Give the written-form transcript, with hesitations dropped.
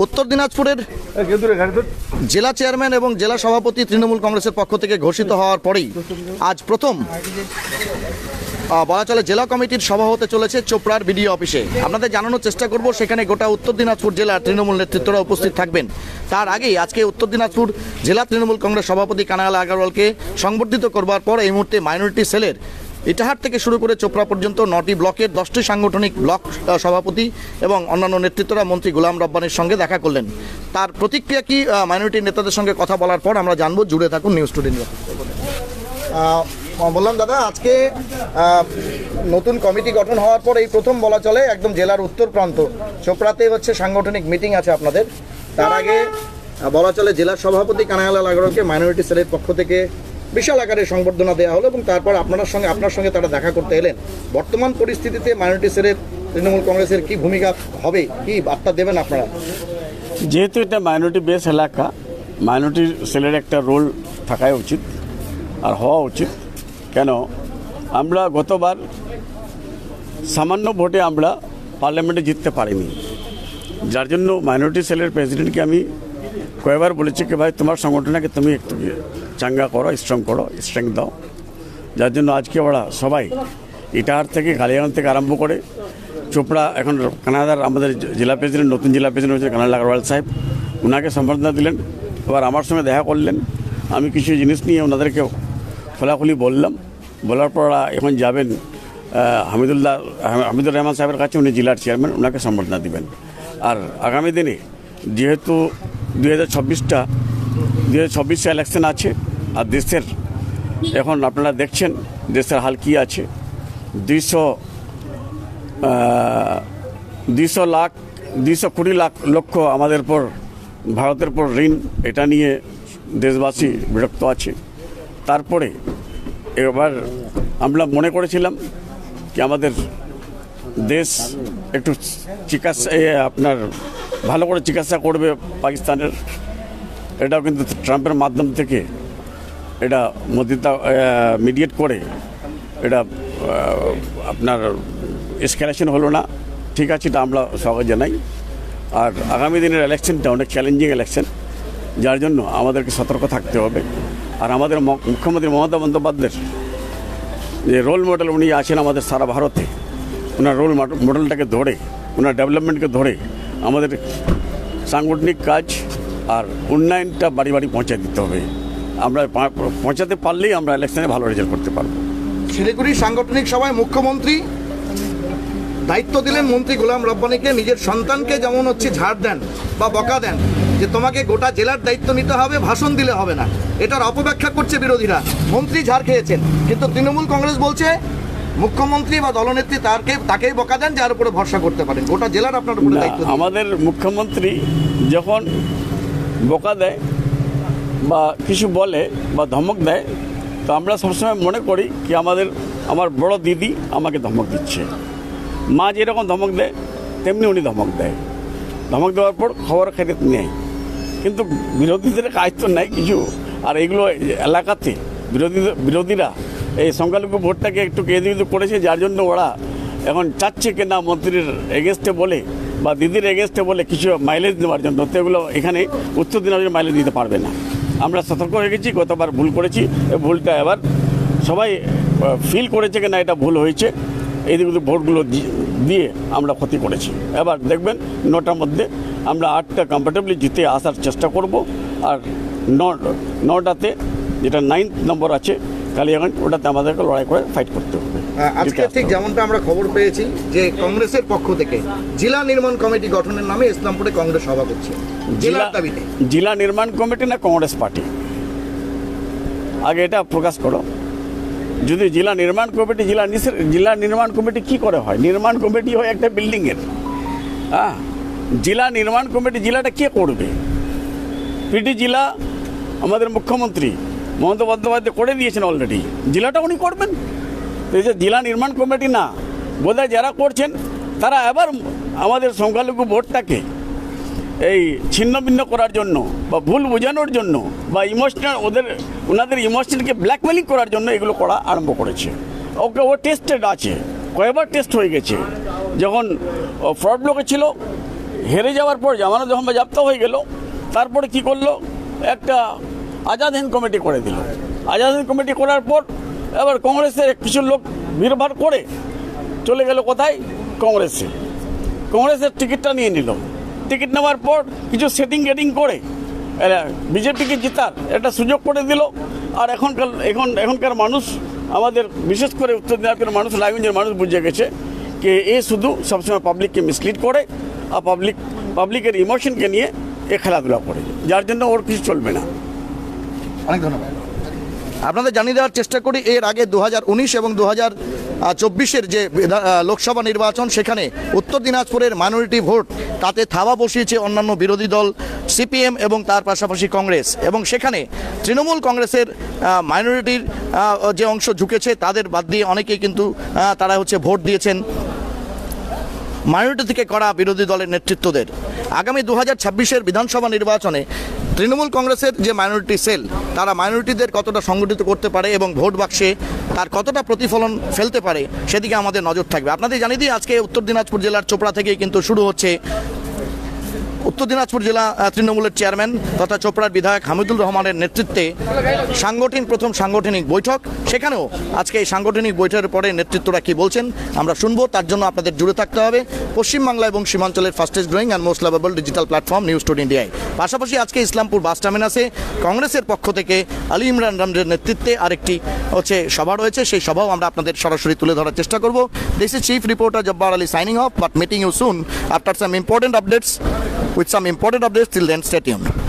উত্তর দিনাজপুরের জেলা চেয়ারম্যান এবং জেলা সভাপতি তৃণমূল কংগ্রেসের পক্ষ থেকে ঘোষিত হওয়ার পরেই আজ প্রথম বলা চলে জেলা কমিটির সভা হতে চলেছে চোপড়ার বিডিও অফিসে। আপনাদের জানানোর চেষ্টা করব সেখানে গোটা উত্তর দিনাজপুর জেলার তৃণমূল নেতৃত্বরা উপস্থিত থাকবেন। তার আগেই আজকে উত্তর দিনাজপুর জেলা তৃণমূল কংগ্রেস সভাপতি কানাইলাল আগরওয়ালকে সংবর্ধিত করবার পর এই মুহূর্তে মাইনরিটি সেলের ইটাহার থেকে শুরু করে চোপড়া পর্যন্ত 9টি ব্লকের 10টি সাংগঠনিক ব্লক সভাপতি এবং অন্যান্য নেতৃত্বরা মন্ত্রী গোলাম রব্বানির সঙ্গে দেখা করলেন। তার প্রতিক্রিয়া কি মাইনরিটি নেতাদের সঙ্গে কথা বলার পর আমরা জানবো। জুড়ে থাকুন নিউজ টুডে। বললাম দাদা, আজকে নতুন কমিটি গঠন হওয়ার পর এই প্রথম বলা চলে একদম জেলার উত্তর প্রান্ত চোপড়াতে হচ্ছে সাংগঠনিক মিটিং আছে আপনাদের। তার আগে বলা চলে জেলার সভাপতি কানাইলাল আগরওয়ালকে মাইনরিটি সেলের পক্ষ থেকে বিশাল আকারে সংবর্ধনা দেওয়া হলো এবং তারপর আপনার সঙ্গে তারা দেখা করতে এলেন। বর্তমান পরিস্থিতিতে মাইনরিটি সেলের তৃণমূল কংগ্রেসের কি ভূমিকা হবে, কি বার্তা দেবেন আপনারা? যেহেতু এটা মাইনরিটি বেস এলাকা, মাইনরিটি সেলের একটা রোল থাকাই উচিত আর হওয়া উচিত। কেন আমরা গতবার সামান্য ভোটে আমরা পার্লামেন্টে জিততে পারিনি, যার জন্য মাইনরিটি সেলের প্রেসিডেন্টকে আমি কয়েকবার বলেছি কি ভাই তোমার সংগঠনকে তুমি একটু চাঙ্গা করো, স্ট্রং করো, স্ট্রেংথ দাও। যার জন্য আজকে ওরা সবাই ইটাহার থেকে কালিয়াগঞ্জ থেকে আরম্ভ করে চোপড়া, এখন কানাডার আমাদের জেলা প্রেসিডেন্ট, নতুন জেলা প্রেসিডেন্ট হচ্ছে কানাইলাল আগরওয়াল সাহেব, ওনাকে সম্বর্ধনা দিলেন। এবার আমার সঙ্গে দেখা করলেন, আমি কিছু জিনিস নিয়ে ওনাদেরকে খোলাখুলি বললাম। বলার পর এখন যাবেন হামিদুর রহমান সাহেবের কাছে, উনি জেলার চেয়ারম্যান, ওনাকে সম্বর্ধনা দিবেন। আর আগামী দিনে যেহেতু 2024 ইলেকশন আছে আর দেশের এখন আপনারা দেখছেন দেশের হাল কী আছে। 220 লক্ষ আমাদের পর ভারতের পর ঋণ, এটা নিয়ে দেশবাসী বিরক্ত আছে। তারপরে এবার আমরা মনে করেছিলাম কি আমাদের দেশ একটু চিকিৎসা আপনার ভালো করে চিকিৎসা করবে পাকিস্তানের, এটাও কিন্তু ট্রাম্পের মাধ্যম থেকে এটা মিডিয়েট করে এটা আপনার এসকেলেশন হলো না। ঠিক আছে, এটা আমরা স্বাগত জানাই। আর আগামী দিনের ইলেকশনটা অনেক চ্যালেঞ্জিং ইলেকশন, যার জন্য আমাদেরকে সতর্ক থাকতে হবে। আর আমাদের মুখ্যমন্ত্রী মমতা বন্দ্যোপাধ্যায়ের যে রোল মডেল উনি আছেন আমাদের সারা ভারতে, ওনার রোল মডেলটাকে ধরে, ওনার ডেভেলপমেন্টকে ধরে আমাদের সাংগঠনিক কাজ আর উন্নয়নটা বাড়ি বাড়ি পৌঁছে দিতে হবে। আমরা পৌঁছাতে পারলেই আমরা ইলেকশনে ভালো রেজাল্ট করতে পারবো। শিলিগুড়ি সাংগঠনিক সভায় মুখ্যমন্ত্রী দায়িত্ব দিলেন মন্ত্রী গোলাম রব্বানিকে, নিজের সন্তানকে যেমন হচ্ছে ঝাড় দেন বা বকা দেন যে তোমাকে গোটা জেলার দায়িত্ব নিতে হবে, ভাষণ দিলে হবে না। এটার অপব্যাখ্যা করছে বিরোধীরা। মন্ত্রী ঝাড় খেয়েছেন, কিন্তু তৃণমূল কংগ্রেস বলছে মুখ্যমন্ত্রী বা দলনেত্রী তাকেই বকা দেন, যার উপরে ভরসা করতে পারেন। গোটা জেলার আপনার উপরে দায়িত্ব। আমাদের মুখ্যমন্ত্রী যখন বকা দেয় বা কিছু বলে বা ধমক দেয়, তো আমরা সবসময় মনে করি কি আমার বড় দিদি আমাকে ধমক দিচ্ছে। মা যেরকম ধমক দেয় তেমনি উনি ধমক দেয়। ধমক দেওয়ার পর খবর খেতে নেয়, কিন্তু বিরোধীদের কাজ তো নেই কিছু। আর এগুলো এলাকাতে বিরোধীরা এই সংখ্যালঘু ভোটটাকে একটু কেন্দ্রীভূত করেছে, যার জন্য ওরা এখন চাচ্ছে কি না মন্ত্রীর এগেনস্টে বলে বা দিদির এগেনস্টে বলে কিছু মাইলেজ দেওয়ার জন্য। তো এগুলো এখানে উত্তর দিনাজপুরে মাইলেজ দিতে পারবে না। আমরা সতর্ক হয়ে গেছি, গতবার ভুল করেছি, এই ভুলটা এবার সবাই ফিল করেছে কি না এটা ভুল হয়েছে, এই দিকে ভোটগুলো দিয়ে আমরা ক্ষতি করেছি। এবার দেখবেন 9টার মধ্যে আমরা 8টা কমফর্টেবলি জিতে আসার চেষ্টা করব। আর 9টাতে যেটা 9th নম্বর আছে কালিয়াগঞ্জ, ওটাতে আমাদেরকে লড়াই করে ফাইট করতে হবে। আজকে ঠিক যেমনটা আমরা খবর পেয়েছি যে কংগ্রেসের পক্ষ থেকে জেলা নির্মাণ কমিটি গঠনের নামে ইসলামপুরে কংগ্রেস সভা করছে। জেলা নির্মাণ কমিটি না কংগ্রেস পার্টি, আগে এটা প্রকাশ করো। যদি জেলা নির্মাণ কমিটি কি করে হয়? নির্মাণ কমিটি হয় একটা বিল্ডিংয়ের। হ্যাঁ, জেলা নির্মাণ কমিটি জেলাটা কে করবে? পিটি জেলা আমাদের মুখ্যমন্ত্রী মমতা বন্দ্যোপাধ্যায় করে দিয়েছেন অলরেডি, জেলাটা উনি করবেন। তো এই যে জেলা নির্মাণ কমিটি না, বোধহয় যারা করছেন তারা এবার আমাদের সংখ্যালঘু ভোটটাকে এই ছিন্ন ভিন্ন করার জন্য বা ভুল বোঝানোর জন্য বা ওনাদের ইমোশনকে ব্ল্যাকমেলিং করার জন্য এগুলো করা আরম্ভ করেছে। ও টেস্টেড আছে, কয়েকবার টেস্ট হয়ে গেছে। যখন ফ্রড ব্লকে ছিল হেরে যাওয়ার পর জামানত যখন বাজেয়াপ্ত হয়ে গেল, তারপরে কি করলো, একটা আজাদ হিন্দ কমিটি করে দিল। আজাদ হিন্দ কমিটি করার পর এবার কংগ্রেসের কিছু লোক ভিড়ভাড় করে চলে গেল কোথায়, কংগ্রেসের টিকিটটা নিয়ে নিল। টিকিট নেওয়ার পর কিছু সেটিং গেটিং করে বিজেপিকে জেতার একটা সুযোগ করে দিল। আর এখনকার মানুষ, আমাদের বিশেষ করে উত্তর দিনাজপুরের মানুষ, রায়গঞ্জের মানুষ বুঝে গেছে যে এ শুধু সবসময় পাবলিককে মিসলিড করে আর পাবলিকের ইমোশনকে নিয়ে এ খেলাধুলা করে, যার জন্য ওর কিছু চলবে না। অনেক ধন্যবাদ। আপনাদের জানিয়ে দেওয়ার চেষ্টা করি, এর আগে 2019 এবং 2024-এর যে লোকসভা নির্বাচন, সেখানে উত্তর দিনাজপুরের মাইনরিটি ভোট তাতে থাবা বসিয়েছে অন্যান্য বিরোধী দল সিপিএম এবং তার পাশাপাশি কংগ্রেস, এবং সেখানে তৃণমূল কংগ্রেসের মাইনরিটির যে অংশ ঝুঁকেছে তাদের বাদ দিয়ে অনেকেই কিন্তু তারা ভোট দিয়েছেন মাইনরিটি থেকে করা বিরোধী দলের নেতৃত্বদের। আগামী 2026-এর বিধানসভা নির্বাচনে তৃণমূল কংগ্রেসের যে মাইনরিটি সেল, তারা মাইনরিটিদের কতটা সংগঠিত করতে পারে এবং ভোট বাক্সে তার কতটা প্রতিফলন ফেলতে পারে সেদিকে আমাদের নজর থাকবে। আপনাদের জানিয়ে দিই, আজকে উত্তর দিনাজপুর জেলার চোপড়া থেকেই কিন্তু শুরু হচ্ছে উত্তর দিনাজপুর জেলা তৃণমূলের চেয়ারম্যান তথা চোপড়ার বিধায়ক হামিদুর রহমানের নেতৃত্বে প্রথম সাংগঠনিক বৈঠক। সেখানেও আজকে এই সাংগঠনিক বৈঠকের পরে নেতৃত্বরা কি বলছেন আমরা শুনবো, তার জন্য আপনাদের জুড়ে থাকতে হবে পশ্চিমবাংলা এবং সীমাঞ্চলের fastest growing and most lovable digital platform news 2 ইন্ডিয়ায়। পাশাপাশি আজকে ইসলামপুর বাস টার্মিনাসে কংগ্রেসের পক্ষ থেকে আলী ইমরান রামজের নেতৃত্বে আরেকটি সভা রয়েছে, সেই সভাও আমরা আপনাদের সরাসরি তুলে ধরার চেষ্টা করব। This is chief reporter Jabbar Ali signing off, but meeting you soon after some important updates. With some important updates, till then stay tuned.